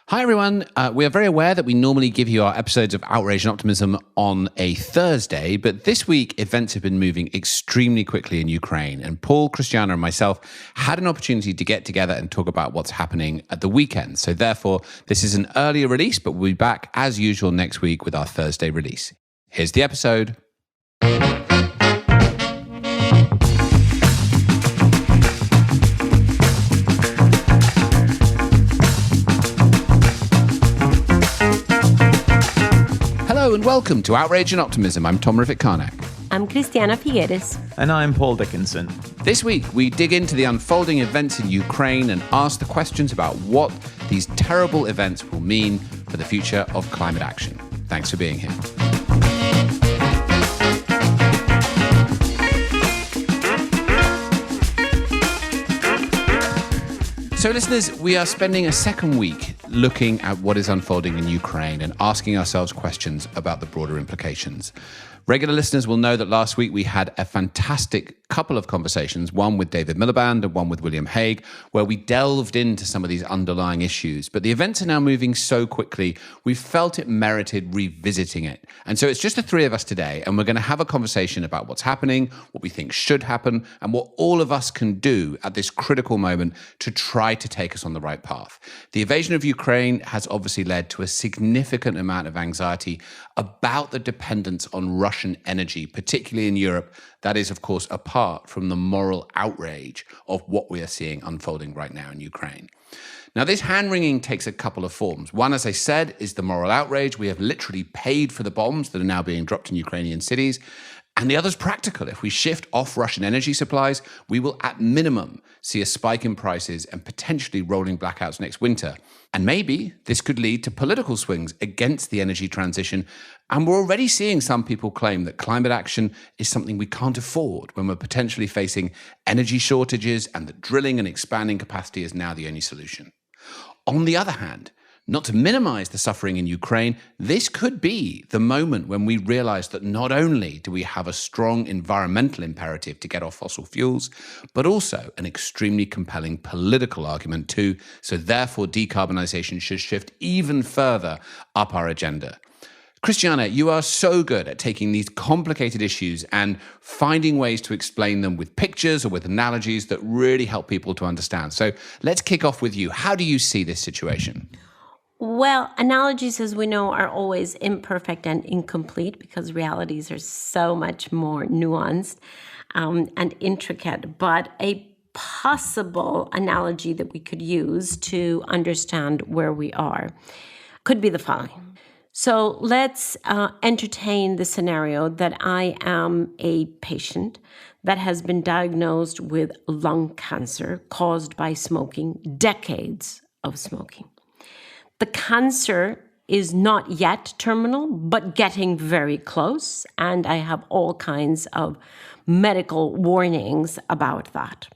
Hi, everyone. We are very aware that we normally give you our episodes of Outrage and Optimism on a Thursday, but this week events have been moving extremely quickly in Ukraine, and Paul, Christiana, and myself had an opportunity to get together and talk about what's happening at the weekend. So therefore, this is an earlier release, but we'll be back as usual next week with our Thursday release. Here's the episode. Hello and welcome to Outrage and Optimism. I'm Tom Rivik-Karnak. I'm Christiana Figueres. And I'm Paul Dickinson. This week, we dig into the unfolding events in Ukraine and ask the questions about what these terrible events will mean for the future of climate action. Thanks for being here. So listeners, we are spending a second week looking at what is unfolding in Ukraine and asking ourselves questions about the broader implications. Regular listeners will know that last week we had a fantastic couple of conversations, one with David Miliband and one with William Hague, where we delved into some of these underlying issues. But the events are now moving so quickly, we felt it merited revisiting it. And so it's just the three of us today, and we're going to have a conversation about what's happening, what we think should happen, and what all of us can do at this critical moment to try to take us on the right path. The invasion of Ukraine has obviously led to a significant amount of anxiety about the dependence on Russian energy, particularly in Europe. That is, of course, apart from the moral outrage of what we are seeing unfolding right now in Ukraine. Now, this hand-wringing takes a couple of forms. One, as I said, is the moral outrage. We have literally paid for the bombs that are now being dropped in Ukrainian cities. And the other is practical. If we shift off Russian energy supplies, we will at minimum see a spike in prices and potentially rolling blackouts next winter. And maybe this could lead to political swings against the energy transition. And we're already seeing some people claim that climate action is something we can't afford when we're potentially facing energy shortages and that drilling and expanding capacity is now the only solution. On the other hand, not to minimize the suffering in Ukraine, this could be the moment when we realize that not only do we have a strong environmental imperative to get off fossil fuels, but also an extremely compelling political argument too. So therefore, decarbonization should shift even further up our agenda. Christiana, you are so good at taking these complicated issues and finding ways to explain them with pictures or with analogies that really help people to understand. So let's kick off with you. How do you see this situation? Well, analogies, as we know, are always imperfect and incomplete because realities are so much more nuanced and intricate. But a possible analogy that we could use to understand where we are could be the following. So let's entertain the scenario that I am a patient that has been diagnosed with lung cancer caused by smoking, decades of smoking. The cancer is not yet terminal, but getting very close, and I have all kinds of medical warnings about that.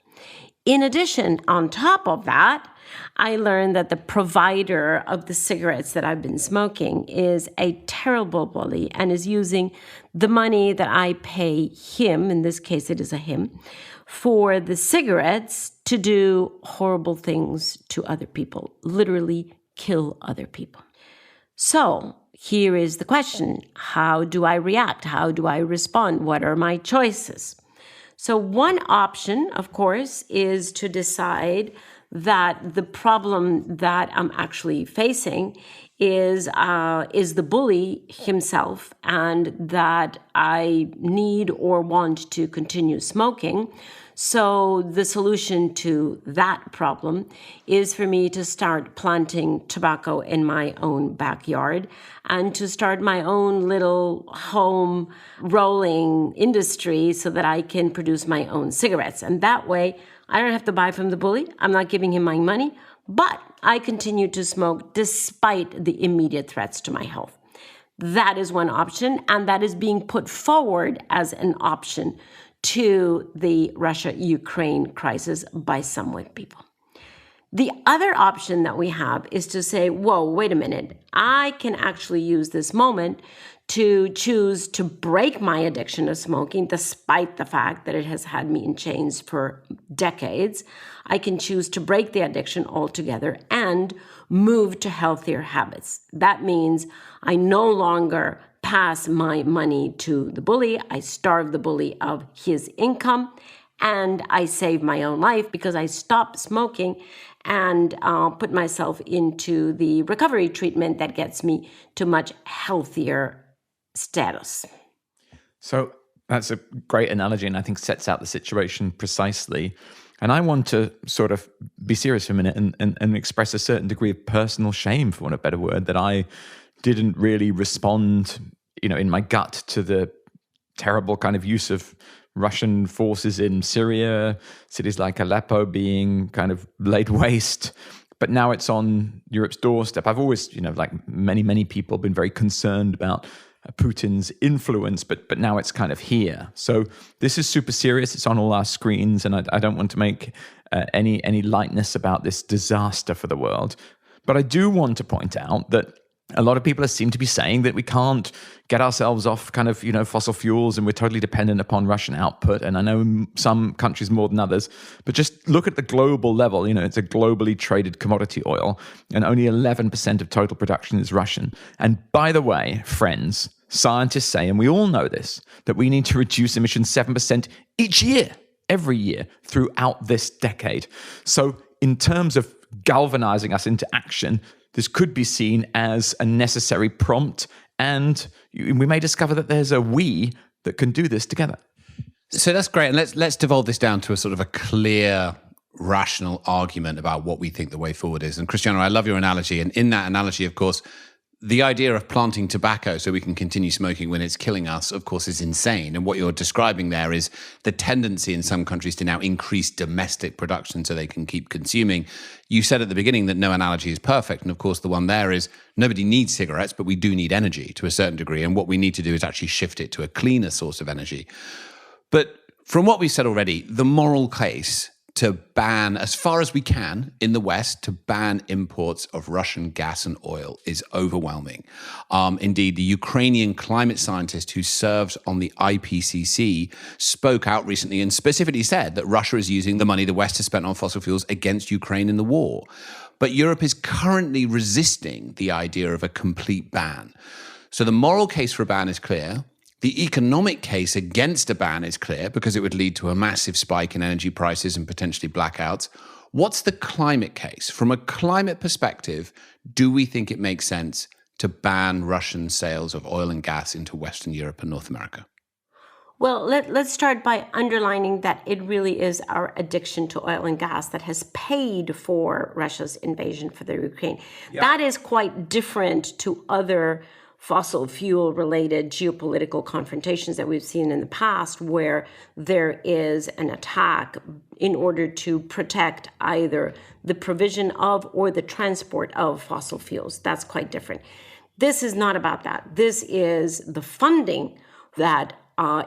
In addition, on top of that, I learned that the provider of the cigarettes that I've been smoking is a terrible bully and is using the money that I pay him, in this case it is a him, for the cigarettes to do horrible things to other people, literally kill other people. So here is the question. How do I react? How do I respond? What are my choices? So one option, of course, is to decide that the problem that I'm actually facing is the bully himself, and that I need or want to continue smoking. So the solution to that problem is for me to start planting tobacco in my own backyard and to start my own little home rolling industry so that I can produce my own cigarettes. And that way, I don't have to buy from the bully. I'm not giving him my money, but I continue to smoke despite the immediate threats to my health. That is one option, and that is being put forward as an option to the Russia-Ukraine crisis by some white people. The other option that we have is to say, whoa, wait a minute. I can actually use this moment to choose to break my addiction of smoking, despite the fact that it has had me in chains for decades. I can choose to break the addiction altogether and move to healthier habits. That means I no longer pass my money to the bully. I starve the bully of his income, and I save my own life because I stop smoking and put myself into the recovery treatment that gets me to much healthier status. So that's a great analogy, and I think sets out the situation precisely. And I want to sort of be serious for a minute and express a certain degree of personal shame, for want of a better word, that I didn't really respond, in my gut to the terrible kind of use of Russian forces in Syria, cities like Aleppo being kind of laid waste. But now it's on Europe's doorstep. I've always, like many people, been very concerned about Putin's influence, but now it's kind of here. So this is super serious. It's on all our screens, and I don't want to make any lightness about this disaster for the world. But I do want to point out that a lot of people seem to be saying that we can't get ourselves off kind of, fossil fuels, and we're totally dependent upon Russian output. And I know some countries more than others, but just look at the global level. It's a globally traded commodity oil, and only 11% of total production is Russian. And by the way, friends, scientists say, and we all know this, that we need to reduce emissions 7% each year, every year, throughout this decade. So in terms of galvanizing us into action, this could be seen as a necessary prompt, and we may discover that there's a we that can do this together. So that's great. And let's devolve this down to a sort of a clear, rational argument about what we think the way forward is. And Cristiano, I love your analogy. And in that analogy, of course, the idea of planting tobacco so we can continue smoking when it's killing us, of course, is insane. And what you're describing there is the tendency in some countries to now increase domestic production so they can keep consuming. You said at the beginning that no analogy is perfect. And of course, the one there is nobody needs cigarettes, but we do need energy to a certain degree. And what we need to do is actually shift it to a cleaner source of energy. But from what we've said already, the moral case to ban, as far as we can in the West, to ban imports of Russian gas and oil is overwhelming. Indeed, the Ukrainian climate scientist who serves on the IPCC spoke out recently and specifically said that Russia is using the money the West has spent on fossil fuels against Ukraine in the war. But Europe is currently resisting the idea of a complete ban. So the moral case for a ban is clear. The economic case against a ban is clear because it would lead to a massive spike in energy prices and potentially blackouts. What's the climate case? From a climate perspective, do we think it makes sense to ban Russian sales of oil and gas into Western Europe and North America? Well, let's start by underlining that it really is our addiction to oil and gas that has paid for Russia's invasion for the Ukraine. Yeah. That is quite different to other fossil fuel related geopolitical confrontations that we've seen in the past, where there is an attack in order to protect either the provision of or the transport of fossil fuels. That's quite different. This is not about that. This is the funding that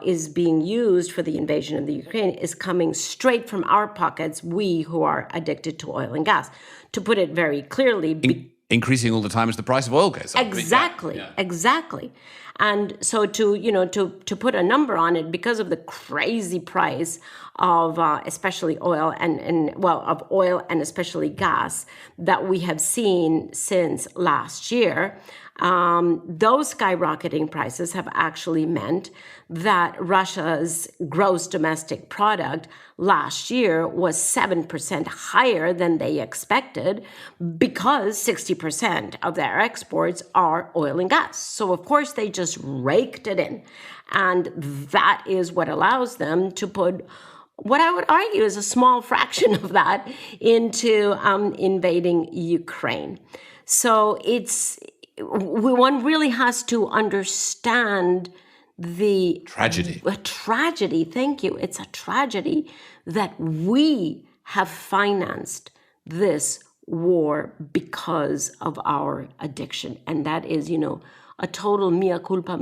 is being used for the invasion of the Ukraine is coming straight from our pockets, we who are addicted to oil and gas. To put it very clearly, increasing all the time as the price of oil goes up. Exactly. And so to put a number on it, because of the crazy price of especially oil of oil and especially gas that we have seen since last year, those skyrocketing prices have actually meant that Russia's gross domestic product last year was 7% higher than they expected because 60% of their exports are oil and gas. So, of course, they just raked it in. And that is what allows them to put what I would argue is a small fraction of that into invading Ukraine. So one really has to understand the tragedy. Thank you. It's a tragedy that we have financed this war because of our addiction. And that is, a total mea culpa.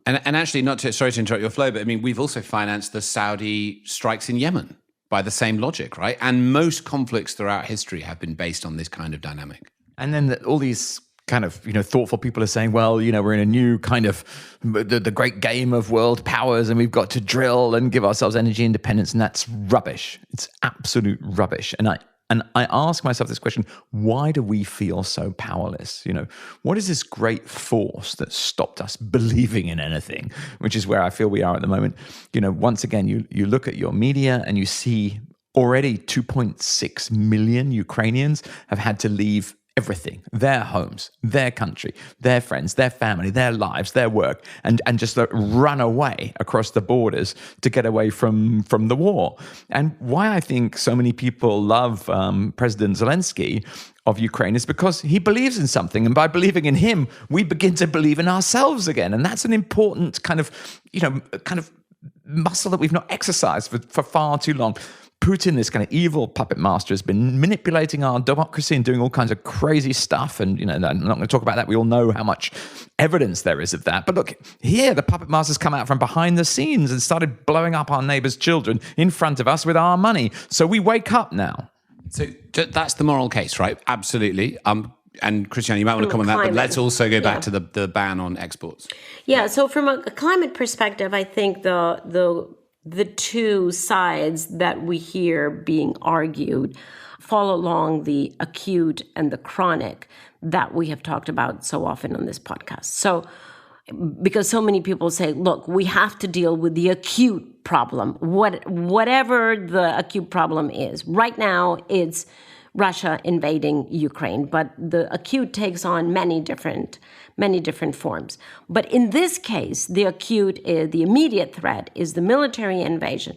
And actually, sorry to interrupt your flow, but I mean, we've also financed the Saudi strikes in Yemen by the same logic, right? And most conflicts throughout history have been based on this kind of dynamic. And then all these kind of, thoughtful people are saying, well, we're in a new kind of the great game of world powers and we've got to drill and give ourselves energy independence. And that's rubbish. It's absolute rubbish. And I ask myself this question, why do we feel so powerless? What is this great force that stopped us believing in anything, which is where I feel we are at the moment. Once again, you look at your media and you see already 2.6 million Ukrainians have had to leave everything, their homes, their country, their friends, their family, their lives, their work, and just run away across the borders to get away from the war. And why I think so many people love President Zelensky of Ukraine is because he believes in something. And by believing in him, we begin to believe in ourselves again. And that's an important kind of muscle that we've not exercised for far too long. Putin, this kind of evil puppet master, has been manipulating our democracy and doing all kinds of crazy stuff. And, I'm not going to talk about that. We all know how much evidence there is of that. But look, here, the puppet master's come out from behind the scenes and started blowing up our neighbors' children in front of us with our money. So we wake up now. So that's the moral case, right? Absolutely. And Christiane, you might want to comment on that, but let's also go back to the ban on exports. Yeah, so from a climate perspective, I think the two sides that we hear being argued fall along the acute and the chronic that we have talked about so often on this podcast. So, because so many people say, look, we have to deal with the acute problem, whatever the acute problem is. Right now, it's Russia invading Ukraine, but the acute takes on many different forms. But in this case, the immediate threat is the military invasion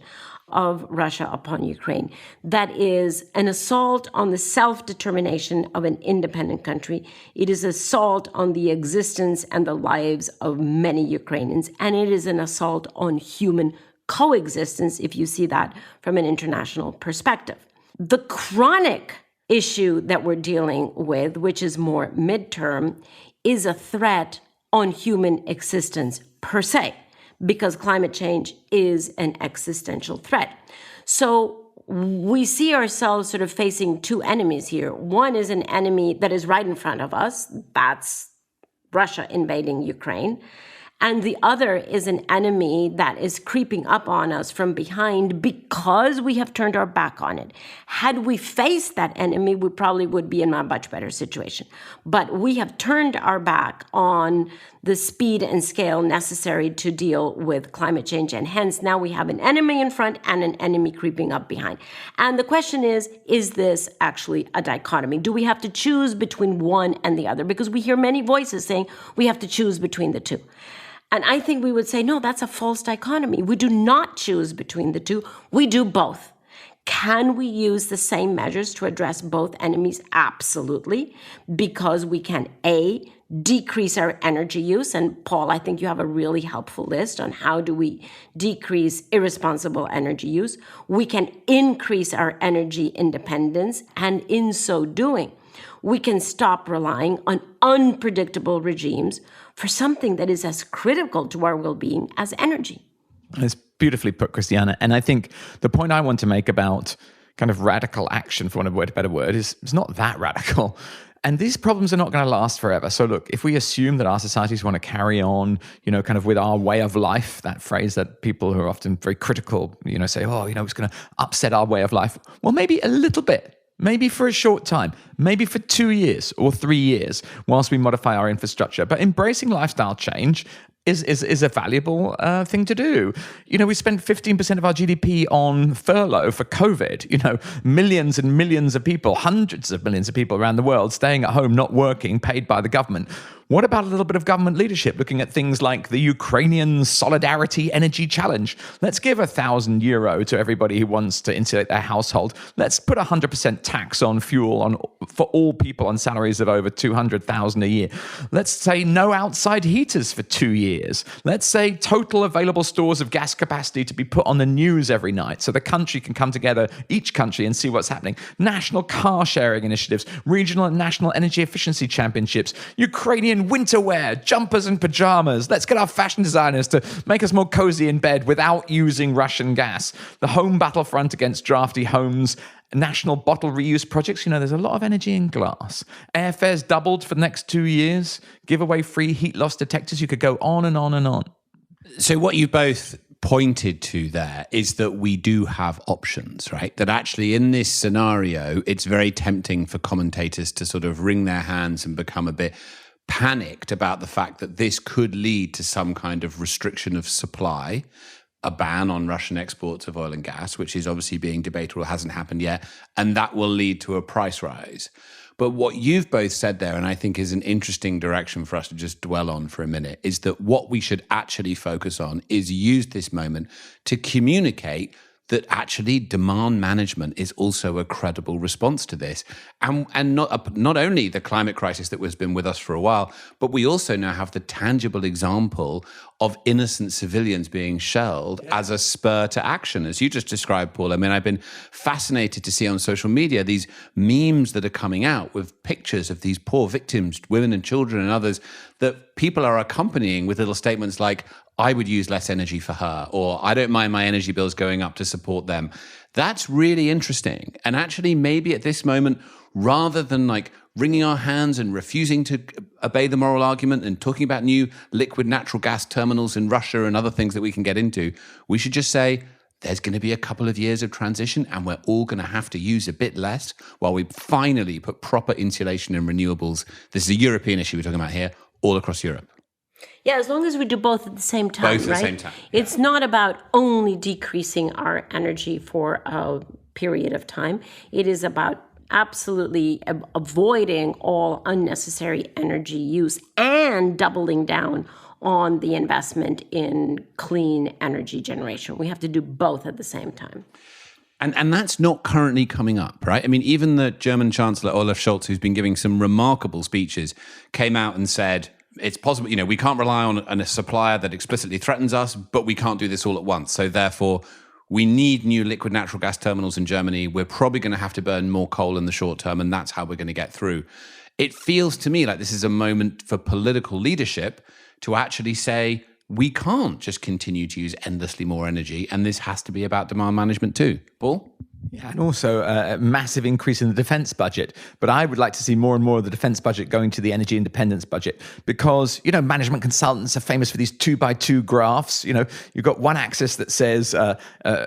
of Russia upon Ukraine. That is an assault on the self-determination of an independent country. It is assault on the existence and the lives of many Ukrainians, and it is an assault on human coexistence, if you see that from an international perspective. The chronic issue that we're dealing with, which is more midterm, is a threat on human existence per se, because climate change is an existential threat. So we see ourselves sort of facing two enemies here. One is an enemy that is right in front of us. That's Russia invading Ukraine. And the other is an enemy that is creeping up on us from behind because we have turned our back on it. Had we faced that enemy, we probably would be in a much better situation. But we have turned our back on the speed and scale necessary to deal with climate change. And hence, now we have an enemy in front and an enemy creeping up behind. And the question is this actually a dichotomy? Do we have to choose between one and the other? Because we hear many voices saying we have to choose between the two. And I think we would say, no, that's a false dichotomy. We do not choose between the two. We do both. Can we use the same measures to address both enemies? Absolutely. Because we can, A, decrease our energy use. And Paul, I think you have a really helpful list on how do we decrease irresponsible energy use. We can increase our energy independence. And in so doing, we can stop relying on unpredictable regimes for something that is as critical to our well-being as energy. It's beautifully put, Christiana. And I think the point I want to make about kind of radical action, for want of a better word, is it's not that radical. And these problems are not going to last forever. So look, if we assume that our societies want to carry on, kind of with our way of life, that phrase that people who are often very critical, say, it's going to upset our way of life. Well, maybe a little bit. Maybe for a short time, maybe for 2 years or 3 years, whilst we modify our infrastructure. But embracing lifestyle change is a valuable thing to do. We spent 15% of our GDP on furlough for COVID. Millions and millions of people, hundreds of millions of people around the world staying at home, not working, paid by the government. What about a little bit of government leadership, looking at things like the Ukrainian Solidarity Energy Challenge? Let's give €1,000 to everybody who wants to insulate their household. Let's put 100% tax on fuel for all people on salaries of over $200,000 a year. Let's say no outside heaters for 2 years. Let's say total available stores of gas capacity to be put on the news every night so the country can come together, each country, and see what's happening. National car sharing initiatives, regional and national energy efficiency championships, Ukrainian winter wear, jumpers and pajamas. Let's get our fashion designers to make us more cozy in bed without using Russian gas. The home battlefront against drafty homes national bottle reuse projects. There's a lot of energy in glass. Airfares doubled for the next 2 years. Give away free heat loss detectors. You could go on and on and on. So what you both pointed to there is that we do have options, right? That actually in this scenario, it's very tempting for commentators to sort of wring their hands and become a bit panicked about the fact that this could lead to some kind of restriction of supply, a ban on Russian exports of oil and gas, which is obviously being debated or hasn't happened yet, and that will lead to a price rise. But what you've both said there, and I think is an interesting direction for us to just dwell on for a minute, is that what we should actually focus on is use this moment to communicate that actually demand management is also a credible response to this. And not only the climate crisis that has been with us for a while, but we also now have the tangible example of innocent civilians being shelled as a spur to action, as you just described, Paul. I mean, I've been fascinated to see on social media these memes that are coming out with pictures of these poor victims, women and children and others, that people are accompanying with little statements like, I would use less energy for her, or I don't mind my energy bills going up to support them. That's really interesting. And actually, maybe at this moment, rather than like wringing our hands and refusing to obey the moral argument and talking about new liquid natural gas terminals in Russia and other things that we can get into, we should just say, there's going to be a couple of years of transition and we're all going to have to use a bit less while we finally put proper insulation and renewables. This is a European issue we're talking about here, all across Europe. Yeah, as long as we do both at the same time, both at the same time. It's not about only decreasing our energy for a period of time. It is about absolutely avoiding all unnecessary energy use and doubling down on the investment in clean energy generation. We have to do both at the same time. And that's not currently coming up, right? I mean, even the German Chancellor Olaf Scholz, who's been giving some remarkable speeches, came out and said, it's possible, we can't rely on a supplier that explicitly threatens us, but we can't do this all at once. So therefore, we need new liquid natural gas terminals in Germany. We're probably going to have to burn more coal in the short term, and that's how we're going to get through. It feels to me like this is a moment for political leadership to actually say, we can't just continue to use endlessly more energy, and this has to be about demand management too. Paul? Yeah, and also a massive increase in the defense budget. But I would like to see more and more of the defense budget going to the energy independence budget because, management consultants are famous for these 2x2 graphs. You've got one axis that says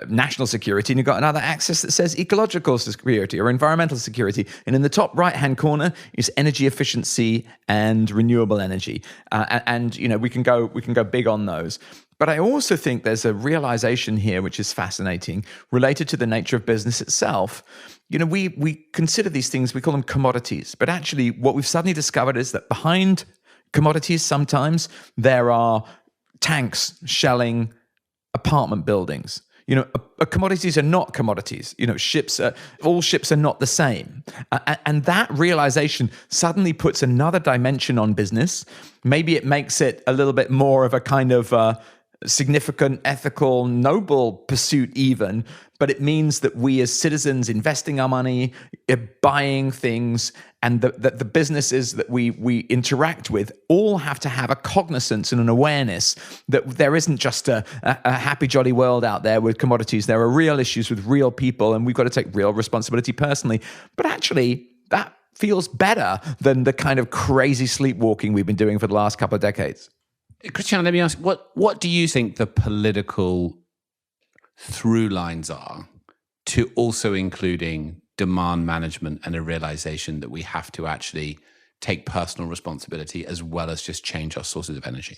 national security and you've got another axis that says ecological security or environmental security. And in the top right-hand corner is energy efficiency and renewable energy. And we can go big on those. But I also think there's a realization here, which is fascinating, related to the nature of business itself. We consider these things, we call them commodities. But actually, what we've suddenly discovered is that behind commodities, sometimes there are tanks shelling apartment buildings. Commodities are not commodities. All ships are not the same. And that realization suddenly puts another dimension on business. Maybe it makes it a little bit more of a kind of significant, ethical, noble pursuit even, but it means that we as citizens investing our money, buying things, and the businesses that we interact with all have to have a cognizance and an awareness that there isn't just a happy, jolly world out there with commodities. There are real issues with real people, and we've got to take real responsibility personally. But actually, that feels better than the kind of crazy sleepwalking we've been doing for the last couple of decades. Christian, let me ask, what do you think the political through lines are to also including demand management and a realization that we have to actually take personal responsibility as well as just change our sources of energy?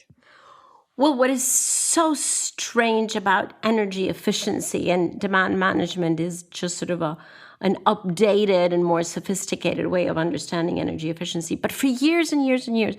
Well, what is so strange about energy efficiency and demand management is just sort of an updated and more sophisticated way of understanding energy efficiency. But for years and years and years,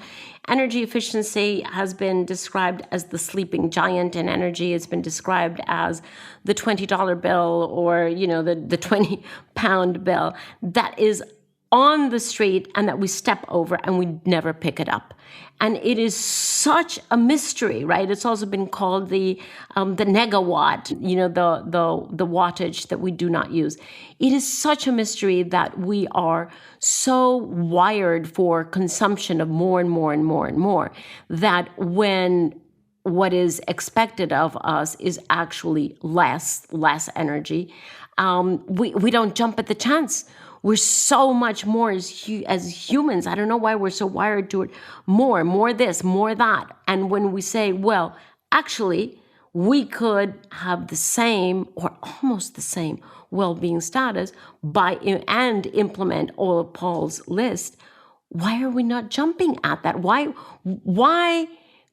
energy efficiency has been described as the sleeping giant in energy. It's been described as the $20 bill or, the 20-pound bill that is on the street and that we step over and we never pick it up. And it is such a mystery, right? It's also been called the negawatt, the wattage that we do not use. It is such a mystery that we are so wired for consumption of more and more and more and more that when what is expected of us is actually less energy, we don't jump at the chance. We're so much more as humans. I don't know why we're so wired to it. More this, more that. And when we say, well, actually, we could have the same or almost the same well-being status and implement all of Paul's list, why are we not jumping at that? Why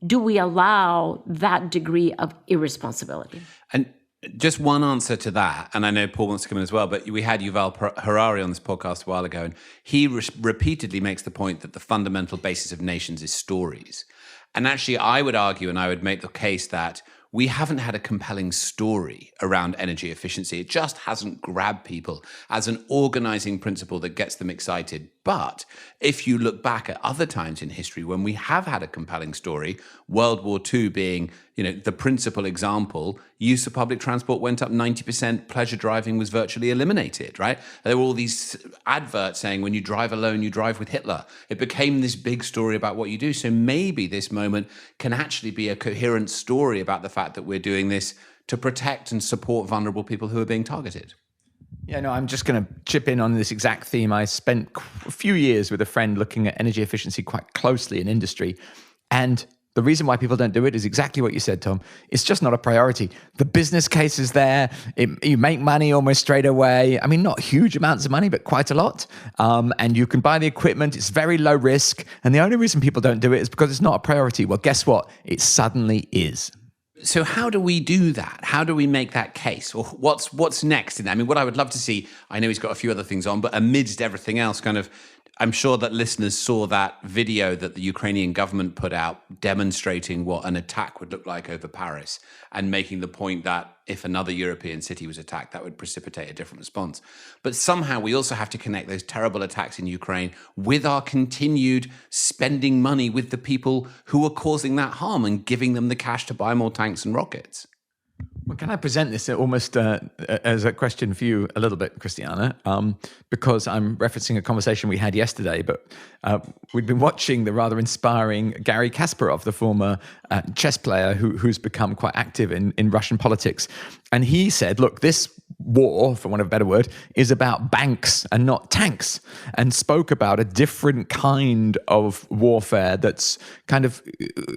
do we allow that degree of irresponsibility? And just one answer to that, and I know Paul wants to come in as well, but we had Yuval Harari on this podcast a while ago, and he repeatedly makes the point that the fundamental basis of nations is stories. And actually, I would argue, and I would make the case that we haven't had a compelling story around energy efficiency. It just hasn't grabbed people as an organizing principle that gets them excited. But if you look back at other times in history when we have had a compelling story, World War II being, the principal example, use of public transport went up 90%, pleasure driving was virtually eliminated, right? There were all these adverts saying when you drive alone, you drive with Hitler. It became this big story about what you do. So maybe this moment can actually be a coherent story about the fact that we're doing this to protect and support vulnerable people who are being targeted. Yeah, no, I'm just going to chip in on this exact theme. I spent a few years with a friend looking at energy efficiency quite closely in industry. And the reason why people don't do it is exactly what you said, Tom. It's just not a priority. The business case is there. You make money almost straight away. I mean, not huge amounts of money, but quite a lot. And you can buy the equipment. It's very low risk. And the only reason people don't do it is because it's not a priority. Well, guess what? It suddenly is. So how do we do that? How do we make that case? Or what's next in that? I mean, what I would love to see, I know he's got a few other things on, but amidst everything else, I'm sure that listeners saw that video that the Ukrainian government put out demonstrating what an attack would look like over Paris and making the point that if another European city was attacked, that would precipitate a different response. But somehow we also have to connect those terrible attacks in Ukraine with our continued spending money with the people who are causing that harm and giving them the cash to buy more tanks and rockets. Well, can I present this almost as a question for you a little bit, Christiana? Because I'm referencing a conversation we had yesterday, but we'd been watching the rather inspiring Garry Kasparov, the former chess player who's become quite active in Russian politics. And he said, look, this war, for want of a better word, is about banks and not tanks, and spoke about a different kind of warfare that's kind of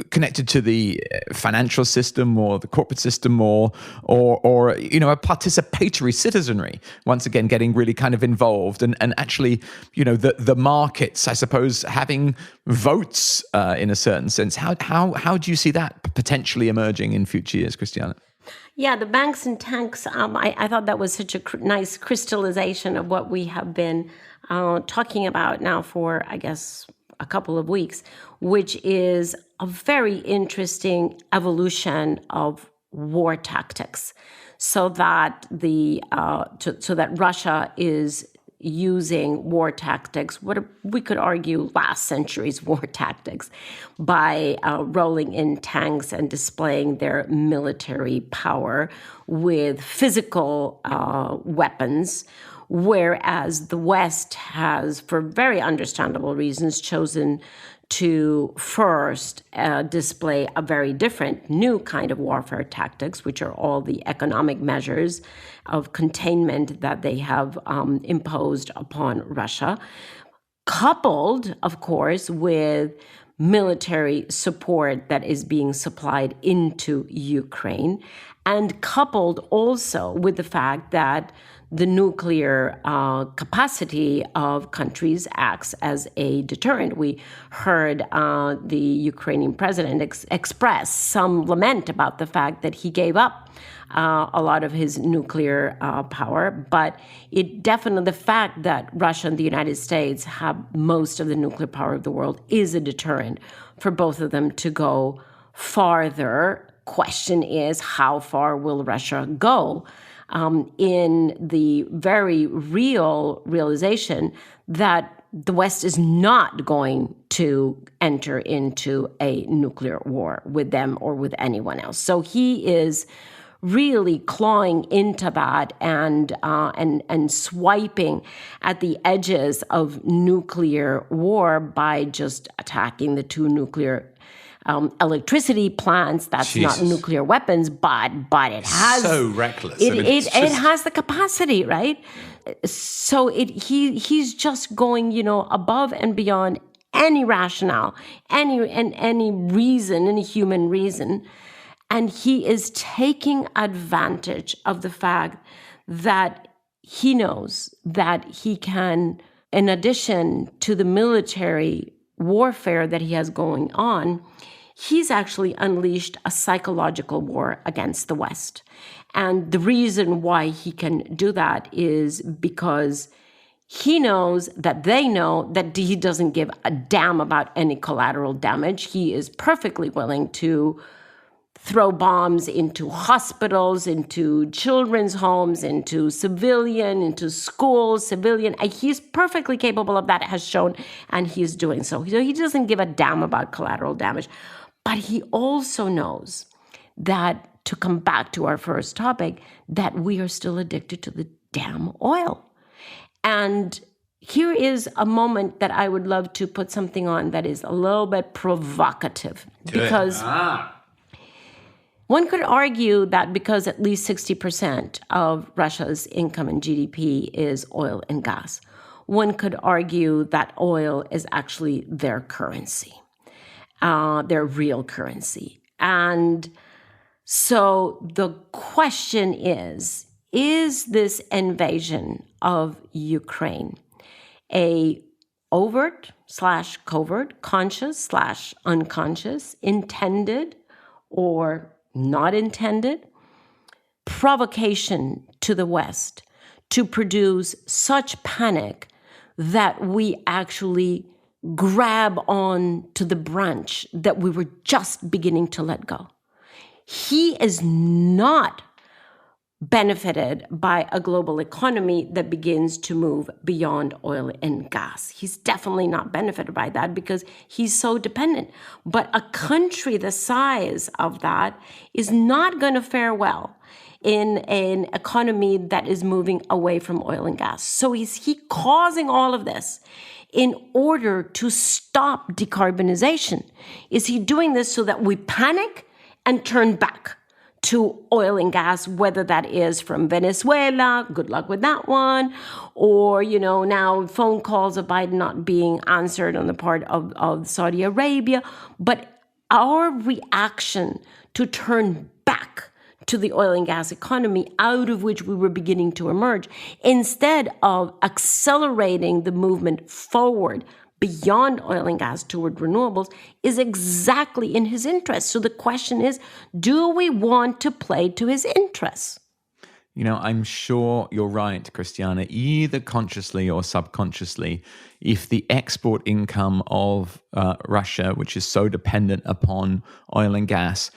connected to the financial system or the corporate system or a participatory citizenry, once again getting really kind of involved and actually, the markets, I suppose, having votes in a certain sense. How do you see that potentially emerging in future years, Christiana? Yeah, the banks and tanks, I thought that was such a nice crystallization of what we have been talking about now for, I guess, a couple of weeks, which is a very interesting evolution of war tactics, so that that Russia is using war tactics, what we could argue last century's war tactics, by rolling in tanks and displaying their military power with physical weapons, whereas the West has, for very understandable reasons, chosen to first display a very different new kind of warfare tactics, which are all the economic measures of containment that they have imposed upon Russia, coupled, of course, with military support that is being supplied into Ukraine, and coupled also with the fact that the nuclear capacity of countries acts as a deterrent. We heard the Ukrainian president express some lament about the fact that he gave up a lot of his nuclear power, but it definitely, the fact that Russia and the United States have most of the nuclear power of the world is a deterrent for both of them to go farther. Question is, how far will Russia go? In the very real realization that the West is not going to enter into a nuclear war with them or with anyone else. So he is really clawing into that and swiping at the edges of nuclear war by just attacking the two nuclear electricity plants. That's not nuclear weapons, but it has so reckless. It has the capacity, right? So he's just going, above and beyond any rationale, any reason, any human reason, and he is taking advantage of the fact that he knows that he can, in addition to the military warfare that he has going on, he's actually unleashed a psychological war against the West. And the reason why he can do that is because he knows that they know that he doesn't give a damn about any collateral damage. He is perfectly willing to throw bombs into hospitals, into children's homes, into schools, civilian. He's perfectly capable of that, has shown, and he's doing so. So he doesn't give a damn about collateral damage. But he also knows that, to come back to our first topic, that we are still addicted to the damn oil. And here is a moment that I would love to put something on that is a little bit provocative. Because one could argue that because at least 60% of Russia's income and GDP is oil and gas, one could argue that oil is actually their currency, their real currency. And so the question is this invasion of Ukraine a overt/covert, conscious/unconscious, intended or not intended provocation to the West to produce such panic that we actually grab on to the branch that we were just beginning to let go? He is not benefited by a global economy that begins to move beyond oil and gas. He's definitely not benefited by that because he's so dependent. But a country the size of that is not going to fare well in an economy that is moving away from oil and gas. So is he causing all of this in order to stop decarbonization? Is he doing this so that we panic and turn back to oil and gas, whether that is from Venezuela, good luck with that one, or, now phone calls of Biden not being answered on the part of Saudi Arabia. But our reaction to turn back to the oil and gas economy out of which we were beginning to emerge, instead of accelerating the movement forward beyond oil and gas toward renewables, is exactly in his interest. So the question is, do we want to play to his interests? I'm sure you're right, Christiana, either consciously or subconsciously. If the export income of Russia, which is so dependent upon oil and gas,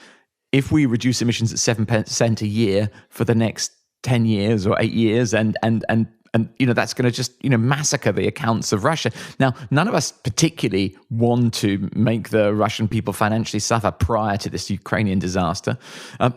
if we reduce emissions at 7% a year for the next 10 years or 8 years, and that's going to just, massacre the accounts of Russia. Now, none of us particularly want to make the Russian people financially suffer prior to this Ukrainian disaster.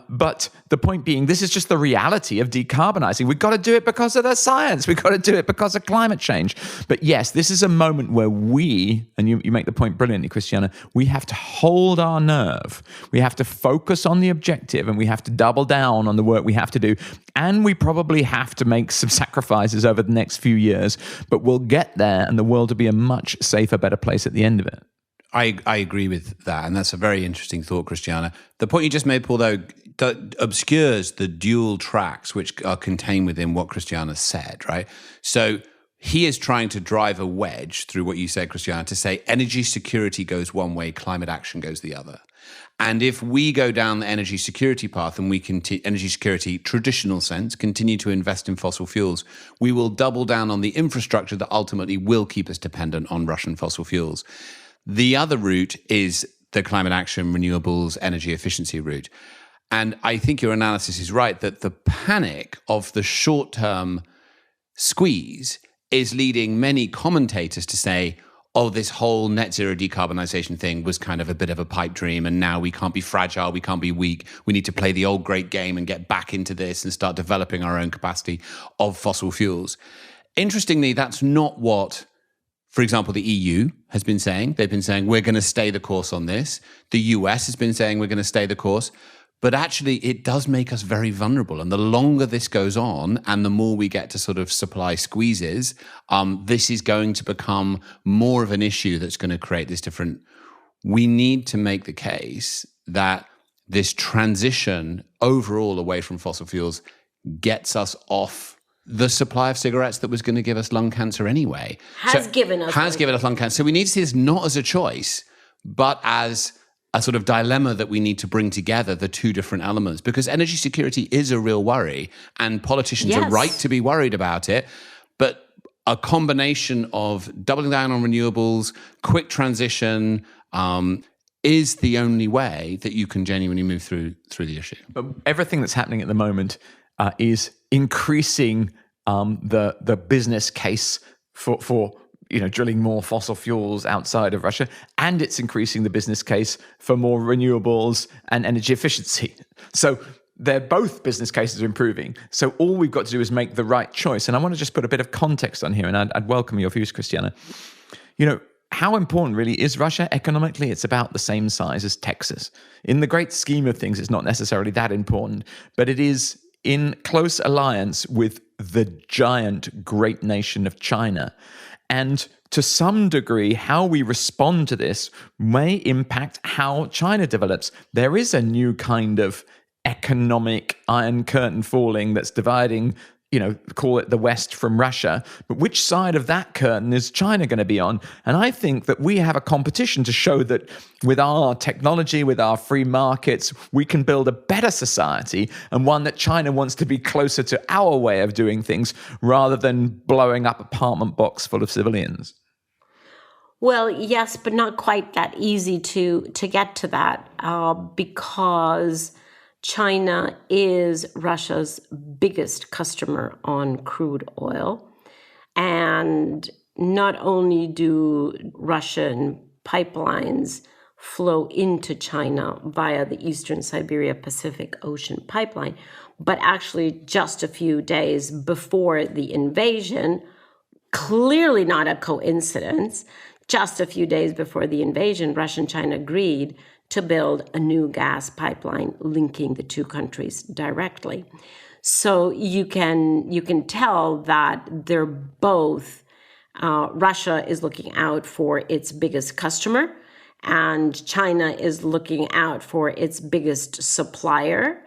But the point being, this is just the reality of decarbonizing. We've got to do it because of the science. We've got to do it because of climate change. But yes, this is a moment where we, and you make the point brilliantly, Christiana, we have to hold our nerve. We have to focus on the objective, and we have to double down on the work we have to do. And we probably have to make some sacrifices over the next few years, but we'll get there, and the world will be a much safer, better place at the end of it. I agree with that, and that's a very interesting thought, Christiana. The point you just made, Paul, though, obscures the dual tracks which are contained within what Christiana said, right? So he is trying to drive a wedge through what you said, Christiana, to say energy security goes one way, climate action goes the other. And if we go down the energy security path and we energy security, traditional sense, continue to invest in fossil fuels, we will double down on the infrastructure that ultimately will keep us dependent on Russian fossil fuels. The other route is the climate action, renewables, energy efficiency route. And I think your analysis is right that the panic of the short-term squeeze is leading many commentators to say, oh, this whole net zero decarbonization thing was kind of a bit of a pipe dream, and now we can't be fragile, we can't be weak. We need to play the old great game and get back into this and start developing our own capacity of fossil fuels. Interestingly, that's not what For example, the EU has been saying, we're going to stay the course on this. The US has been saying we're going to stay the course. But actually, it does make us very vulnerable. And the longer this goes on and the more we get to sort of supply squeezes, this is going to become more of an issue that's going to create this different. We need to make the case that this transition overall away from fossil fuels gets us off the supply of cigarettes that was going to give us lung cancer anyway. Has given us lung cancer. So we need to see this not as a choice, but as a sort of dilemma that we need to bring together the two different elements, because energy security is a real worry and politicians are right to be worried about it. But a combination of doubling down on renewables, quick transition, is the only way that you can genuinely move through the issue. But everything that's happening at the moment is increasing the business case for drilling more fossil fuels outside of Russia, and it's increasing the business case for more renewables and energy efficiency. So they're both business cases are improving. So all we've got to do is make the right choice. And I want to just put a bit of context on here, and I'd welcome your views, Christiana. How important really is Russia economically? It's about the same size as Texas. In the great scheme of things, it's not necessarily that important, but it is in close alliance with the giant great nation of China. And to some degree, how we respond to this may impact how China develops. There is a new kind of economic iron curtain falling that's dividing, call it the West from Russia. But which side of that curtain is China going to be on? And I think that we have a competition to show that with our technology, with our free markets, we can build a better society, and one that China wants to be closer to our way of doing things rather than blowing up apartment blocks full of civilians. Well, yes, but not quite that easy to get to that because China is Russia's biggest customer on crude oil. And not only do Russian pipelines flow into China via the Eastern Siberia Pacific Ocean pipeline, but actually just a few days before the invasion, clearly not a coincidence, just a few days before the invasion, Russia and China agreed to build a new gas pipeline linking the two countries directly. So you can tell that they're both, Russia is looking out for its biggest customer, and China is looking out for its biggest supplier.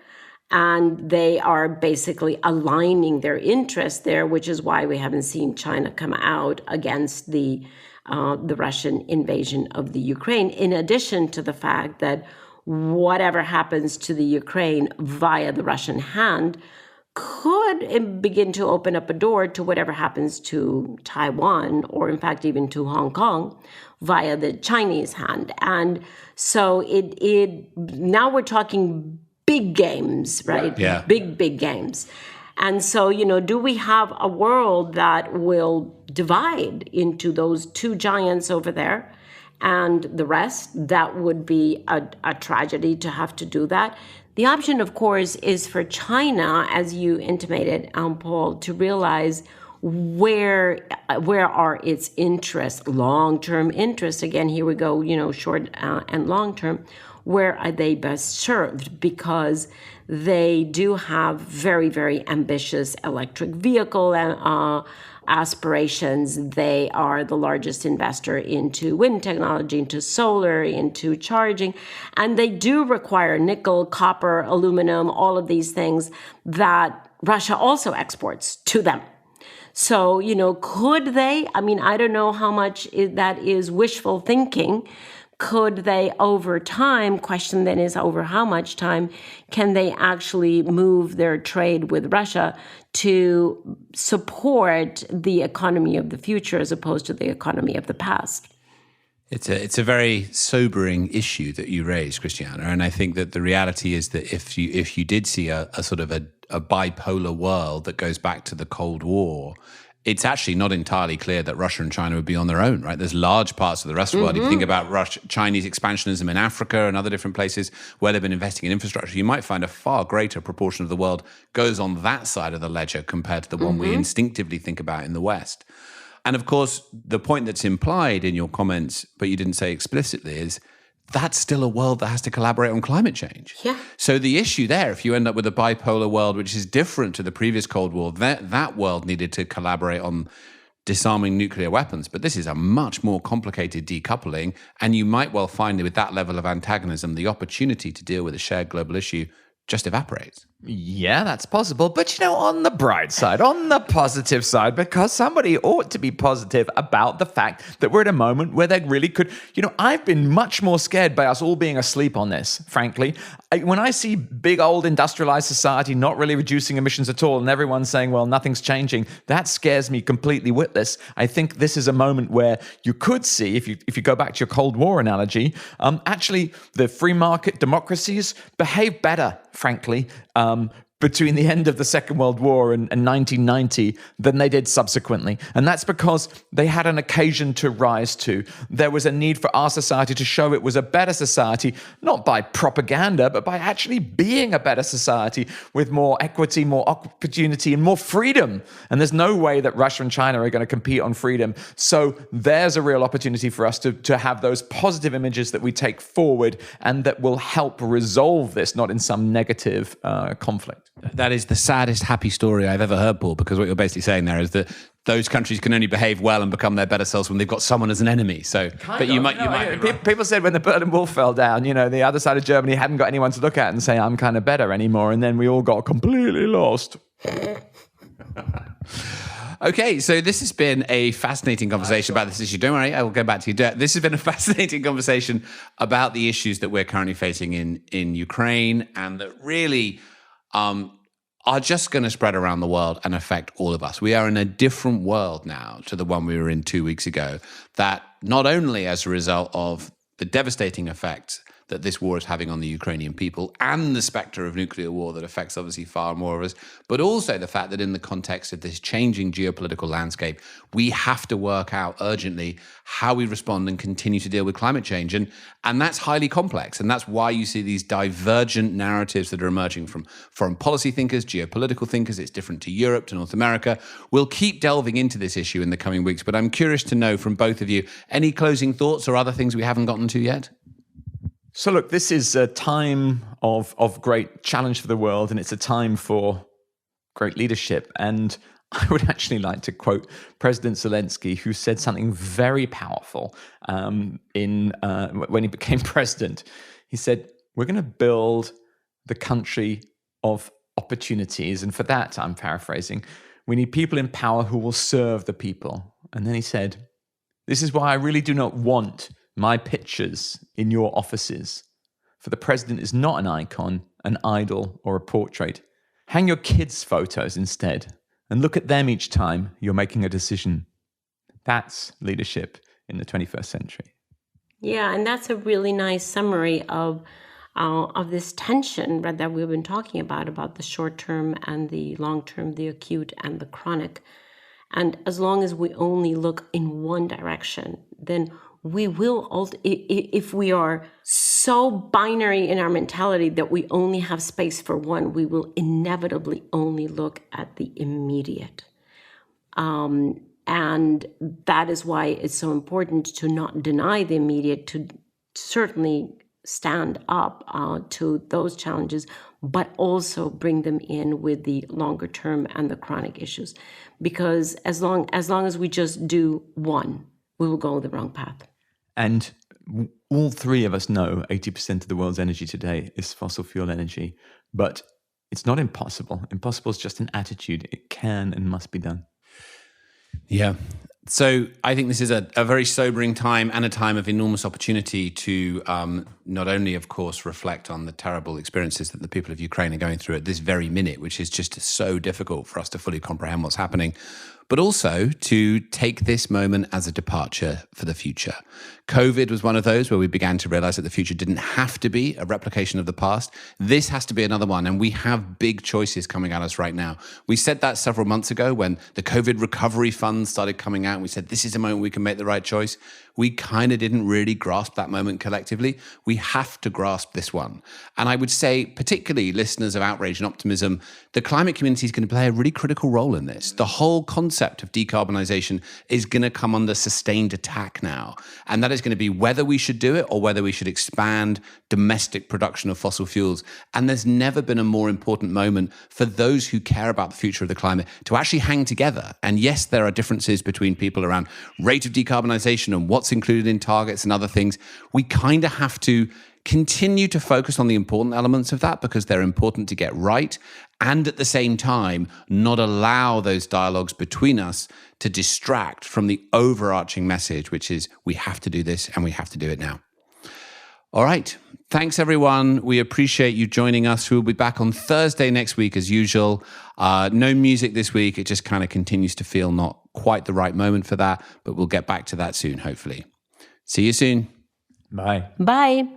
And they are basically aligning their interests there, which is why we haven't seen China come out against the Russian invasion of the Ukraine, in addition to the fact that whatever happens to the Ukraine via the Russian hand could begin to open up a door to whatever happens to Taiwan, or in fact even to Hong Kong via the Chinese hand. And so it now we're talking big games, right? Yeah. Big games. And so, do we have a world that will divide into those two giants over there and the rest? That would be a tragedy to have to do that. The option, of course, is for China, as you intimated, Paul, to realize where are its interests, long-term interests. Again, here we go, short and long-term. Where are they best served? Because they do have very, very ambitious electric vehicle aspirations. They are the largest investor into wind technology, into solar, into charging. And they do require nickel, copper, aluminum, all of these things that Russia also exports to them. So, could they? I don't know how much that is wishful thinking. Could they, over time, question then is over how much time, can they actually move their trade with Russia to support the economy of the future as opposed to the economy of the past? It's a very sobering issue that you raise, Christiana, and I think that the reality is that if you did see a sort of a bipolar world that goes back to the Cold War, it's actually not entirely clear that Russia and China would be on their own, right? There's large parts of the rest of the world. If you think about Chinese expansionism in Africa and other different places where they've been investing in infrastructure, you might find a far greater proportion of the world goes on that side of the ledger compared to the one we instinctively think about in the West. And of course, the point that's implied in your comments, but you didn't say explicitly, is that's still a world that has to collaborate on climate change. Yeah. So the issue there, if you end up with a bipolar world, which is different to the previous Cold War, that world needed to collaborate on disarming nuclear weapons. But this is a much more complicated decoupling. And you might well find that with that level of antagonism, the opportunity to deal with a shared global issue just evaporates. Yeah, that's possible. But, on the bright side, on the positive side, because somebody ought to be positive about the fact that we're at a moment where they really could, I've been much more scared by us all being asleep on this, frankly. When I see big old industrialized society not really reducing emissions at all and everyone saying, well, nothing's changing, that scares me completely witless. I think this is a moment where you could see, if you go back to your Cold War analogy, actually the free market democracies behave better, frankly, between the end of the Second World War and 1990 than they did subsequently. And that's because they had an occasion to rise to. There was a need for our society to show it was a better society, not by propaganda, but by actually being a better society with more equity, more opportunity, and more freedom. And there's no way that Russia and China are going to compete on freedom. So there's a real opportunity for us to have those positive images that we take forward and that will help resolve this, not in some negative conflict. That is the saddest happy story I've ever heard, Paul, because what you're basically saying there is that those countries can only behave well and become their better selves when they've got someone as an enemy. So, you might be right. People said when the Berlin Wall fell down, the other side of Germany hadn't got anyone to look at and say, I'm kind of better anymore. And then we all got completely lost. Okay, so this has been a fascinating conversation about this issue. Don't worry, I will go back to you. This has been a fascinating conversation about the issues that we're currently facing in Ukraine and that really are just going to spread around the world and affect all of us. We are in a different world now to the one we were in 2 weeks ago, that not only as a result of the devastating effects that this war is having on the Ukrainian people and the specter of nuclear war that affects obviously far more of us, but also the fact that in the context of this changing geopolitical landscape, we have to work out urgently how we respond and continue to deal with climate change. And that's highly complex. And that's why you see these divergent narratives that are emerging from foreign policy thinkers, geopolitical thinkers. It's different to Europe, to North America. We'll keep delving into this issue in the coming weeks, but I'm curious to know from both of you, any closing thoughts or other things we haven't gotten to yet? So look, this is a time of great challenge for the world, and it's a time for great leadership. And I would actually like to quote President Zelensky, who said something very powerful when he became president. He said, we're going to build the country of opportunities. And for that, I'm paraphrasing, we need people in power who will serve the people. And then he said, this is why I really do not want my pictures in your offices. For the president is not an icon, an idol, or a portrait. Hang your kids' photos instead, and look at them each time you're making a decision. That's leadership in the 21st century. Yeah, and that's a really nice summary of this tension that we've been talking about the short term and the long term, the acute and the chronic. And as long as we only look in one direction, then we will, if we are so binary in our mentality that we only have space for one, we will inevitably only look at the immediate. And that is why it's so important to not deny the immediate, to certainly stand up to those challenges, but also bring them in with the longer term and the chronic issues. Because as long as we just do one, we will go the wrong path. And all three of us know 80% of the world's energy today is fossil fuel energy, but it's not impossible. Impossible is just an attitude. It can and must be done. Yeah. So I think this is a very sobering time and a time of enormous opportunity to not only, of course, reflect on the terrible experiences that the people of Ukraine are going through at this very minute, which is just so difficult for us to fully comprehend what's happening, but also to take this moment as a departure for the future. COVID was one of those where we began to realize that the future didn't have to be a replication of the past. This has to be another one, and we have big choices coming at us right now. We said that several months ago when the COVID recovery funds started coming out, and we said this is a moment we can make the right choice. we kind of didn't really grasp that moment collectively. We have to grasp this one. And I would say, particularly listeners of Outrage and Optimism, the climate community is going to play a really critical role in this. The whole concept of decarbonization is going to come under sustained attack now. And that is going to be whether we should do it or whether we should expand domestic production of fossil fuels. And there's never been a more important moment for those who care about the future of the climate to actually hang together. And yes, there are differences between people around rate of decarbonization and what's included in targets and other things. We kind of have to continue to focus on the important elements of that because they're important to get right, and at the same time, not allow those dialogues between us to distract from the overarching message, which is we have to do this and we have to do it now. All right. Thanks, everyone. We appreciate you joining us. We'll be back on Thursday next week as usual. No music this week. It just kind of continues to feel not quite the right moment for that, but we'll get back to that soon, hopefully. See you soon. Bye. Bye.